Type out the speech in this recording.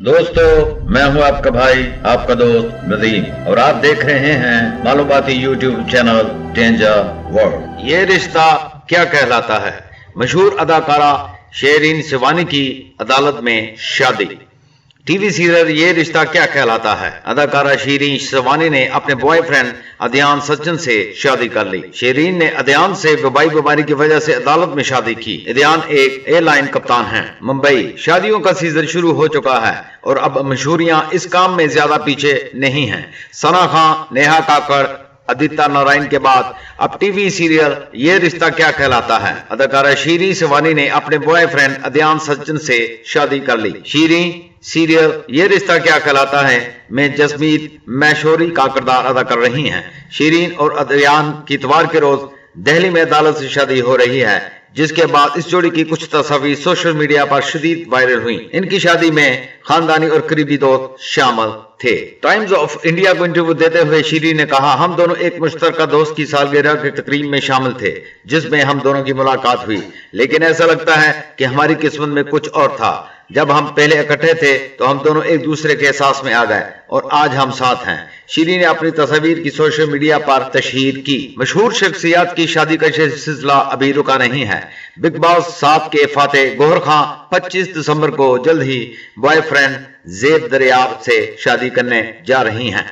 दोस्तों, मैं हूं आपका भाई, आपका दोस्त नदीम, और आप देख रहे हैं मालूमाती यूट्यूब चैनल डेंजर वर्ल्ड। ये रिश्ता क्या कहलाता है? मशहूर अदाकारा शेरीन शिवानी की अदालत में शादी। टीवी सीरियल ये रिश्ता क्या कहलाता है। अदाकारा शेरीन शिवानी ने अपने बॉयफ्रेंड अदयान सज्जन से शादी कर ली। शेरीन ने अदयान से वबाई बीमारी की वजह से अदालत में शादी की। अदयान एक एयरलाइन कप्तान हैं। मुंबई शादियों का सीजन शुरू हो चुका है और अब मशहूरियां इस काम में ज्यादा पीछे नहीं हैं। सना खान, नेहा काकड़, आदित्य नारायण के बाद अब टीवी सीरियल ये रिश्ता क्या कहलाता है। अदाकारा शेरीन शिवानी ने अपने बॉयफ्रेंड अदयान सज्जन से शादी कर ली। शेरीन सीरियल ये रिश्ता क्या कहलाता है में जसमीत मैशोरी का किरदार अदा कर रही हैं। शेरीन और अदयान की इतवार के रोज दिल्ली में अदालत से शादी हो रही है, जिसके बाद इस जोड़ी की कुछ तस्वीर सोशल मीडिया पर शदीद वायरल हुई। इनकी शादी में खानदानी और करीबी दोस्त शामिल थे। टाइम्स ऑफ इंडिया को इंटरव्यू देते हुए शेरीन ने कहा, हम दोनों एक मुश्तरका दोस्त की सालगिरह की तकरीब में शामिल थे जिसमें हम दोनों की मुलाकात हुई, लेकिन ऐसा लगता है कि हमारी किस्मत में कुछ और था। जब हम पहले इकट्ठे थे तो हम दोनों एक दूसरे के एहसास में आ गए और आज हम साथ हैं। शेरीन ने अपनी तस्वीर की सोशल मीडिया पर तशहीर की। मशहूर शख्सियत की शादी का सिलसिला अभी रुका नहीं है। बिग बॉस 7 के फातेह गौहर खान 25 दिसंबर को जल्द ही बॉयफ्रेंड ज़ेब दरियाब से शादी करने जा रही हैं।